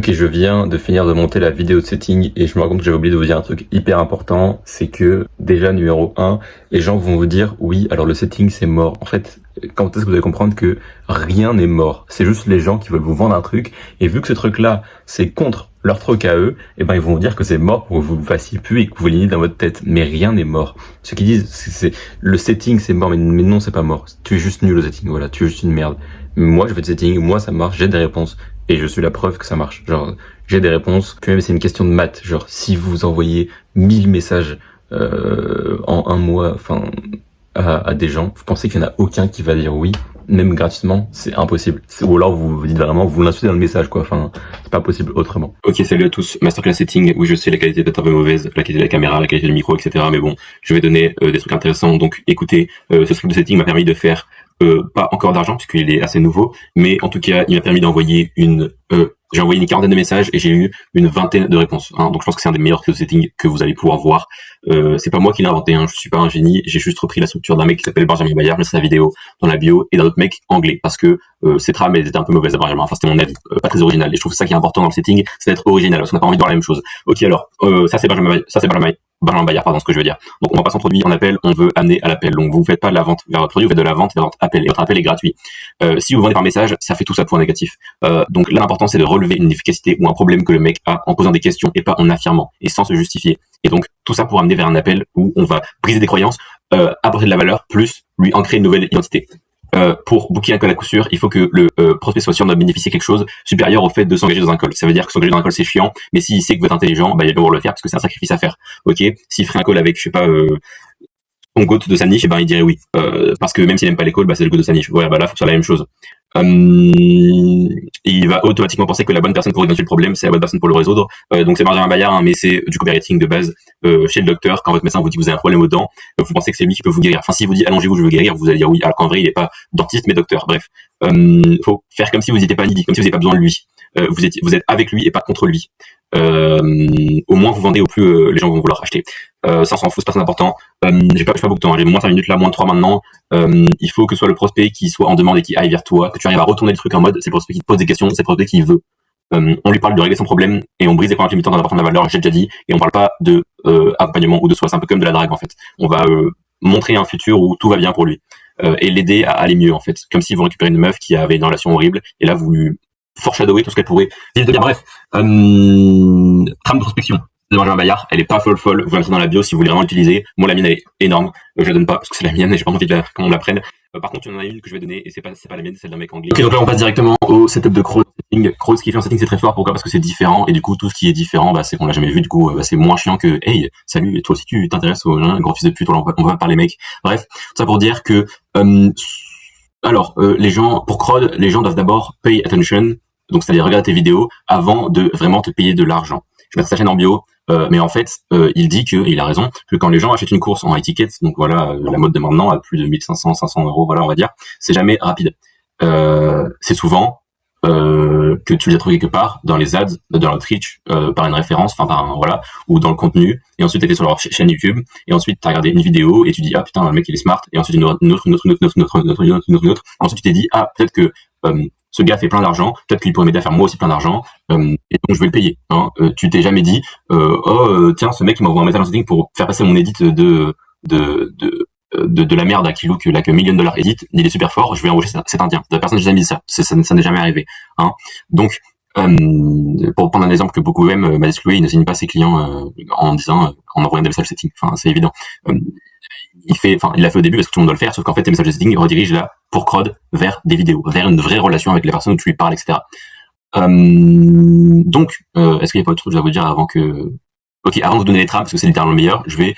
Ok, je viens de finir de monter la vidéo de setting et je me rends compte que j'avais oublié de vous dire un truc hyper important, c'est que déjà numéro un, les gens vont vous dire oui, alors le setting c'est mort. En fait, quand est-ce que vous allez comprendre que rien n'est mort? C'est juste les gens qui veulent vous vendre un truc et vu que ce truc-là c'est contre leur truc à eux, et ben ils vont vous dire que c'est mort pour que vous le fassiez plus et que vous l'ayez dans votre tête. Mais rien n'est mort. Ceux qui disent c'est le setting c'est mort, mais non c'est pas mort. Tu es juste nul au setting, voilà, tu es juste une merde. Moi je fais du setting, moi ça marche, j'ai des réponses. Et je suis la preuve que ça marche. Genre, j'ai des réponses. Puis même, c'est une question de maths. Genre, si vous envoyez 1000 messages en un mois, enfin, à des gens, vous pensez qu'il y en a aucun qui va dire oui, même gratuitement, c'est impossible. Ou alors vous vous dites vraiment, vous l'insultez dans le message, quoi. Enfin, c'est pas possible autrement. Ok, salut à tous. Masterclass setting. Oui, je sais, la qualité est peut-être un peu mauvaise, la qualité de la caméra, la qualité du micro, etc. Mais bon, je vais donner des trucs intéressants. Donc, écoutez, ce script de setting m'a permis de faire pas encore d'argent puisqu'il est assez nouveau, mais en tout cas, il m'a permis d'envoyer j'ai envoyé une quarantaine de messages et j'ai eu une vingtaine de réponses. Hein. Donc je pense que c'est un des meilleurs settings que vous allez pouvoir voir. C'est pas moi qui l'ai inventé, hein. Je suis pas un génie, j'ai juste repris la structure d'un mec qui s'appelle Benjamin Bayard, mais c'est sa vidéo dans la bio, et d'un autre mec anglais, parce que ces trames elles étaient un peu mauvaises à Benjamin. Enfin, c'était mon avis, pas très original. Et je trouve que ça qui est important dans le setting, c'est d'être original, parce qu'on n'a pas envie de voir la même chose. Ok, alors ça c'est Benjamin Bayard, pardon, ce que je veux dire. Donc on va pas s'introduire en appel, on veut amener à l'appel. Donc vous faites pas de la vente vers votre produit, vous faites de la vente vers votre appel. Et votre appel est gratuit. Si vous vendez par message, ça fait tout ça pour un négatif. Donc là l'important c'est de relever une efficacité ou un problème que le mec a en posant des questions et pas en affirmant et sans se justifier. Et donc tout ça pour amener vers un appel où on va briser des croyances, apporter de la valeur, plus lui ancrer une nouvelle identité. Pour booker un call à coup sûr, il faut que le prospect soit sûr de bénéficier quelque chose supérieur au fait de s'engager dans un call. Ça veut dire que s'engager dans un call c'est chiant, mais s'il sait que vous êtes intelligent, bah il va pouvoir le faire parce que c'est un sacrifice à faire. Ok, s'il ferait un call avec, je sais pas, son goat de sa niche, et ben il dirait oui, parce que même s'il aime pas les calls, bah c'est le goat de sa niche. Voilà, bah là faut que ce soit la même chose. Il va automatiquement penser que la bonne personne pour identifier le problème, c'est la bonne personne pour le résoudre. Donc c'est Benjamin Bayard, hein, mais c'est du copywriting de base. Chez le docteur, quand votre médecin vous dit que vous avez un problème aux dents, vous pensez que c'est lui qui peut vous guérir. Enfin, s'il vous dit allongez-vous, je veux guérir, vous allez dire oui, alors qu'en vrai il est pas dentiste mais docteur. Bref, faut faire comme si vous n'étiez pas dit, comme si vous n'avez pas besoin de lui. Vous êtes avec lui et pas contre lui. Au moins vous vendez, au plus les gens vont vouloir acheter. Ça s'en fout, c'est pas très important. J'ai pas beaucoup de temps, j'ai moins 5 minutes là, moins de 3 maintenant. Il faut que ce soit le prospect qui soit en demande et qui aille vers toi, que tu arrives à retourner le truc en mode c'est le prospect qui te pose des questions, c'est le prospect qui veut. On lui parle de régler son problème et on brise les croyances limitantes en apportant de la valeur, j'ai déjà dit, et on parle pas de accompagnement ou de soi, c'est un peu comme de la drague en fait. On va montrer un futur où tout va bien pour lui et l'aider à aller mieux en fait, comme si vous récupérez une meuf qui avait une relation horrible et là vous lui foreshadower tout ce qu'elle pourrait vivre de bien. Bref, trame de prospection de Benjamin Bayard, elle est pas folle, vous l'entrez dans la bio si vous voulez vraiment l'utiliser. Moi la mienne elle est énorme, je la donne pas parce que c'est la mienne et j'ai pas envie qu'on me la prenne. Par contre il y en a une que je vais donner et c'est pas la mienne, c'est celle d'un mec anglais. Ok, donc là on passe directement au setup de Crow setting. Crow, ce qui fait en setting c'est très fort, pourquoi? Parce que c'est différent et du coup tout ce qui est différent bah c'est qu'on l'a jamais vu, du coup bah, c'est moins chiant que hey salut et toi aussi tu t'intéresses au gros fils de pute, on va parler mec. Bref, tout ça pour dire que les gens, pour Crowd, les gens doivent d'abord pay attention, donc c'est-à-dire regarder tes vidéos avant de vraiment te payer de l'argent. Je vais mettre sa chaîne en bio, mais en fait, il dit que, et il a raison, que quand les gens achètent une course en high ticket, donc voilà, la mode de maintenant à plus de 1500, 500 euros, voilà, on va dire, c'est jamais rapide. C'est souvent que tu les as trouvés quelque part dans les ads, dans l'outreach, par une référence, enfin voilà, ou dans le contenu, et ensuite t'étais sur leur chaîne YouTube, et ensuite t'as regardé une vidéo et tu dis ah putain le mec il est smart, et ensuite une autre, ensuite tu t'es dit ah peut-être que ce gars fait plein d'argent, peut-être qu'il pourrait m'aider à faire moi aussi plein d'argent, et donc je vais le payer. Hein. Tu t'es jamais dit tiens ce mec il m'envoie un message en setting pour faire passer mon edit de la merde à Kilo que $1 million edit, il est super fort, je vais embaucher cet indien. La personne n'a jamais dit ça, ça n'est jamais arrivé. Hein. Donc, pour prendre un exemple que beaucoup aiment, Mathis Louis, il ne signe pas ses clients en envoyant des messages setting. Enfin, c'est évident. Il l'a fait au début parce que tout le monde doit le faire, sauf qu'en fait, tes messages de setting redirigent là, pour Crowd, vers des vidéos, vers une vraie relation avec les personnes où tu lui parles, etc. Donc, est-ce qu'il y a pas autre chose à vous dire avant que... Ok, avant de vous donner les trames, parce que c'est littéralement le meilleur, je vais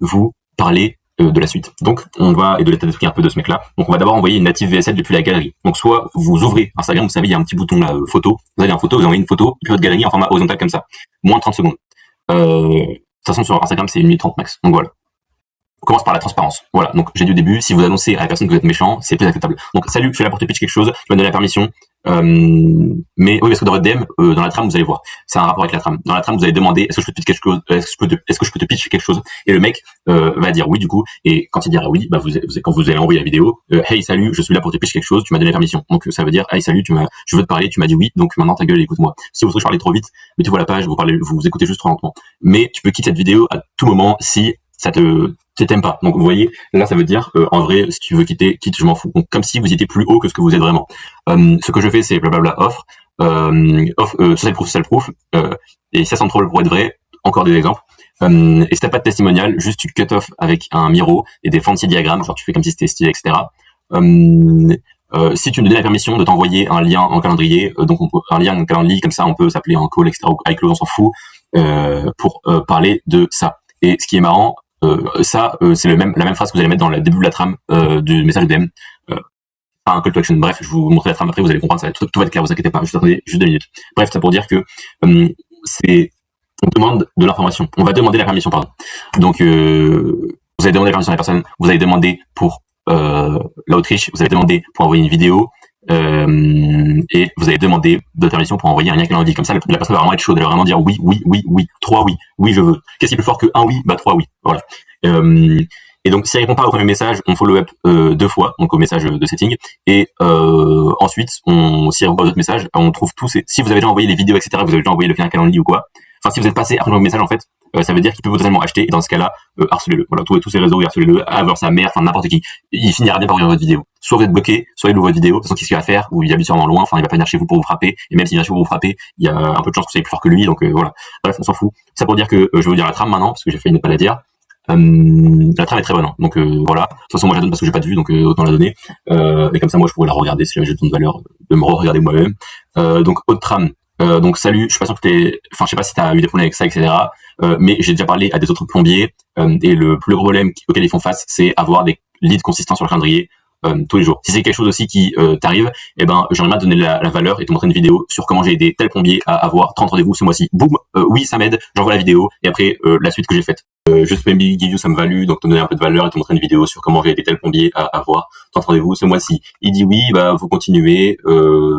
vous parler de la suite. Donc, on va, et de l'état d'esprit un peu de ce mec-là. Donc, on va d'abord envoyer une native VSL depuis la galerie. Donc, soit vous ouvrez Instagram, vous savez, il y a un petit bouton là, photo. Vous avez une photo, vous envoyez une photo, puis votre galerie en format horizontal comme ça. Moins de 30 secondes. De toute façon, sur Instagram, c'est 1 minute 30 max. Donc, voilà. On commence par la transparence. Voilà. Donc, j'ai dit au début, si vous annoncez à la personne que vous êtes méchant, c'est plus acceptable. Donc, salut, je suis là pour te pitch quelque chose. Tu m'as donné la permission. Mais oui, parce que dans votre DM, dans la trame, vous allez voir, c'est un rapport avec la trame. Dans la trame, vous allez demander est-ce que je peux te pitch quelque chose, est-ce que je peux te pitcher quelque chose, et le mec va dire oui du coup, et quand il dira oui, bah quand vous allez envoyer la vidéo, hey salut, je suis là pour te pitcher quelque chose, tu m'as donné la permission. Donc ça veut dire hey salut, je veux te parler, tu m'as dit oui, donc maintenant ta gueule, écoute-moi. Si vous trouvez que je parlais trop vite, mettez-vous à la page, vous écoutez juste trop lentement. Mais tu peux quitter cette vidéo à tout moment si ça t'aimes pas. Donc vous voyez, là ça veut dire en vrai, si tu veux quitter, quitte, je m'en fous. Donc comme si vous étiez plus haut que ce que vous êtes vraiment. Ce que je fais, c'est blablabla offre, social proof, et ça semble trop pour être vrai. Encore des exemples. Et si t'as pas de testimonial, juste tu cut off avec un Miro et des fancy diagrammes, genre tu fais comme si c'était stylé, etc. Si tu me donnes la permission de t'envoyer un lien en calendrier, donc un lien en calendrier, comme ça on peut s'appeler en call, etc. ou iCloud, on s'en fout, pour parler de ça. Et ce qui est marrant, c'est la même phrase que vous allez mettre dans le début de la trame du message DM. Pas un call to action. Bref, je vous montrerai la trame après, vous allez comprendre, tout va être clair, vous inquiétez pas. Juste attendez, juste 2 minutes. Bref, c'est pour dire que on demande de l'information. On va demander la permission, pardon. Donc, vous allez demander la permission à la personne. Vous allez demander pour l'Autriche. Vous allez demander pour envoyer une vidéo. Et vous allez demander de permission pour envoyer un lien calendrier. Comme ça, la personne va vraiment être chaude. Elle va vraiment dire oui, oui, oui, oui. 3 oui. Oui, je veux. Qu'est-ce qui est plus fort que un oui? Bah 3 oui. Voilà. Et donc, si elle répond pas au premier message, on follow up 2 fois, donc au message de setting. Et ensuite, si elle répond pas aux autres messages, on trouve tous si vous avez déjà envoyé les vidéos, etc., vous avez déjà envoyé le lien calendrier ou quoi. Enfin, si vous êtes passé après le message, en fait, ça veut dire qu'il peut potentiellement acheter. Et dans ce cas-là, harcelez-le. Voilà, tous ces réseaux, harcelez-le, avoir sa mère, enfin n'importe qui. Il finira bien par regarder votre vidéo. Soit vous êtes bloqué, soit il ouvre votre vidéo. De toute façon, qu'est-ce qu'il va faire? Ou il habite sûrement loin. Enfin, il va pas venir chez vous pour vous frapper. Et même s'il vient chez vous pour vous frapper, il y a un peu de chance que vous soyez plus fort que lui. Donc voilà. Bref, on s'en fout. Ça pour dire que je vais vous dire la trame maintenant, parce que j'ai failli ne pas la dire. La trame est très bonne, hein. Donc voilà. De toute façon, moi je la donne parce que j'ai pas de vue, donc autant la donner. Et comme ça, moi je pourrais la regarder si j'ai besoin de valeur, de me regarder moi-même. Donc autre trame. Donc salut, je suis pas sûr que je sais pas si t'as eu des problèmes avec ça, etc. Mais j'ai déjà parlé à des autres plombiers, et le plus gros problème auquel ils font face, c'est avoir des leads consistants sur le calendrier tous les jours. Si c'est quelque chose aussi qui t'arrive, eh ben j'aimerais bien te donner la valeur et te montrer une vidéo sur comment j'ai aidé tel plombier à avoir 30 rendez-vous ce mois-ci. Boum, oui ça m'aide, j'envoie la vidéo et après la suite que j'ai faite. Juste maybe give you some value, donc te donner un peu de valeur et te montrer une vidéo sur comment j'ai aidé tel plombier à avoir 30 rendez-vous ce mois-ci. Il dit oui, bah vous continuez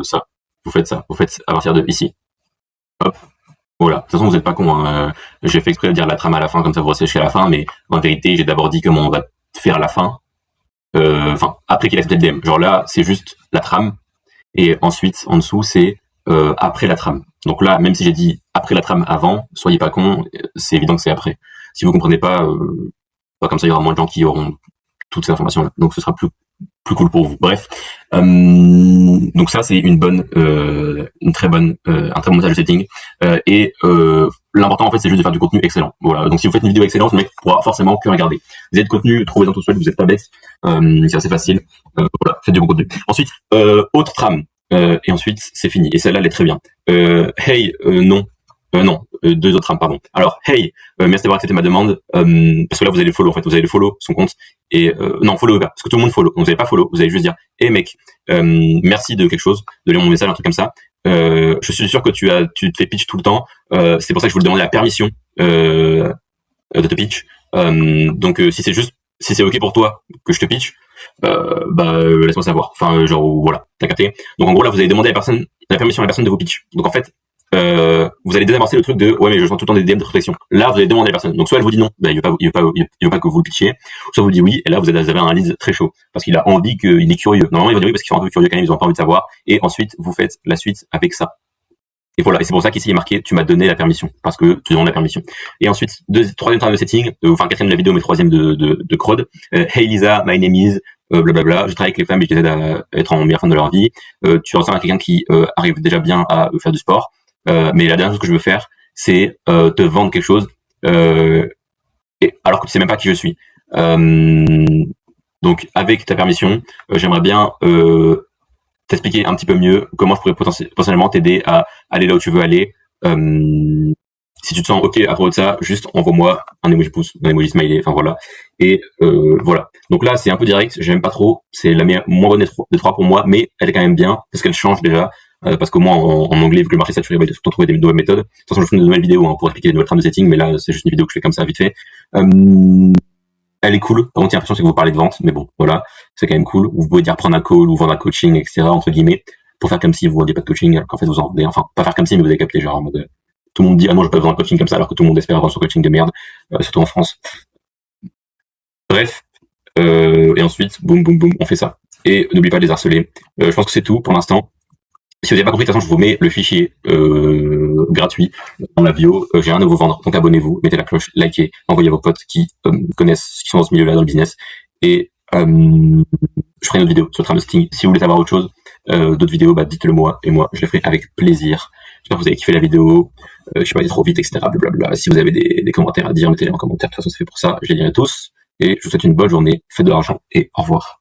ça. Vous faites à partir de ici. Hop. Voilà. De toute façon, vous êtes pas con, hein. J'ai fait exprès de dire la trame à la fin, comme ça vous restez jusqu'à la fin, mais en vérité, j'ai d'abord dit comment on va faire à la fin. Enfin, après qu'il accepte le DM. Genre là, c'est juste la trame, et ensuite, en dessous, c'est après la trame. Donc là, même si j'ai dit après la trame avant, soyez pas con, c'est évident que c'est après. Si vous comprenez pas, comme ça, il y aura moins de gens qui auront toutes ces informations-là. Donc ce sera plus cool pour vous. Bref, donc ça c'est un très bon montage de setting. Et l'important en fait c'est juste de faire du contenu excellent. Voilà. Donc si vous faites une vidéo excellente, le mec pourra forcément que regarder. Vous avez de contenu, trouvez-en tout seul, vous êtes pas bête. C'est assez facile. Voilà, faites du bon contenu. Ensuite, autre trame. Et ensuite c'est fini. Et celle-là elle est très bien. Hey, non. Non, 2 autres trames, pardon. Alors, hey, merci d'avoir accepté ma demande, parce que là, vous allez le follow, en fait, vous allez le follow son compte, et, non, follow pas, parce que tout le monde follow, donc vous n'allez pas follow, vous allez juste dire, hey mec, merci de quelque chose, de lire mon message, un truc comme ça, je suis sûr que tu te fais pitch tout le temps, c'est pour ça que je voulais demander la permission, de te pitch, donc si c'est ok pour toi que je te pitch, laisse-moi savoir, enfin, genre, voilà, t'as capté. Donc en gros, là, vous allez demander la permission à la personne de vous pitch, donc en fait, vous allez désamorcer le truc de ouais mais je sens tout le temps des DM de protection. Là vous allez demander à la personne. Donc soit elle vous dit non, il veut pas que vous le pitchiez, soit vous dit oui et là vous avez un lead très chaud parce qu'il a envie, qu'il est curieux. Normalement il va dire oui parce qu'ils sont un peu curieux quand même, ils ont pas envie de savoir et ensuite vous faites la suite avec ça. Et voilà, et c'est pour ça qu'ici il est marqué tu m'as donné la permission parce que tu demandes la permission. Et ensuite troisième trame de setting, enfin quatrième de la vidéo mais troisième de Crowd. Hey Lisa, my name is blablabla, je travaille avec les femmes et je les aide à être en meilleure forme de leur vie. Tu ressembles à quelqu'un qui arrive déjà bien à faire du sport. Mais la dernière chose que je veux faire, c'est te vendre quelque chose, alors que tu sais même pas qui je suis. Donc, avec ta permission, j'aimerais bien t'expliquer un petit peu mieux comment je pourrais potentiellement t'aider à aller là où tu veux aller. Si tu te sens ok à propos de ça, juste envoie-moi un emoji pouce, un emoji smiley, enfin voilà. Et voilà. Donc là, c'est un peu direct, j'aime pas trop. C'est la moins bonne des 3 pour moi, mais elle est quand même bien parce qu'elle change déjà. Parce qu'au moins en anglais, vu que le marché est saturé, il va tout le temps trouver des nouvelles méthodes. De toute façon, je fais une nouvelle vidéo pour expliquer les nouvelles trames de setting, mais là, c'est juste une vidéo que je fais comme ça, vite fait. Elle est cool. Par contre, il y a l'impression que vous parlez de vente, mais bon, voilà, c'est quand même cool. Vous pouvez dire prendre un call ou vendre un coaching, etc., entre guillemets. pour faire comme si vous vendiez pas de coaching, alors qu'en fait vous en vendez. Enfin, pas faire comme si, mais vous avez capté, genre en mode, tout le monde dit, ah non, je peux vendre un coaching comme ça, alors que tout le monde espère avoir son coaching de merde, surtout en France. Bref, et ensuite, boum, boum, boum, on fait ça. Et n'oublie pas de les harceler. Je pense que c'est tout pour l'instant. Si vous n'avez pas compris, de toute façon, je vous mets le fichier gratuit dans la bio. J'ai rien à vous vendre, donc abonnez-vous, mettez la cloche, likez, envoyez à vos potes qui connaissent, qui sont dans ce milieu-là, dans le business. Et je ferai une autre vidéo sur le travesting. Si vous voulez savoir autre chose, d'autres vidéos, bah dites-le moi, et moi, je les ferai avec plaisir. J'espère que vous avez kiffé la vidéo. Je sais pas, il est trop vite, etc. Blablabla. Si vous avez des commentaires à dire, mettez-les en commentaire. De toute façon, c'est fait pour ça. Je les lirai tous. Et je vous souhaite une bonne journée, faites de l'argent et au revoir.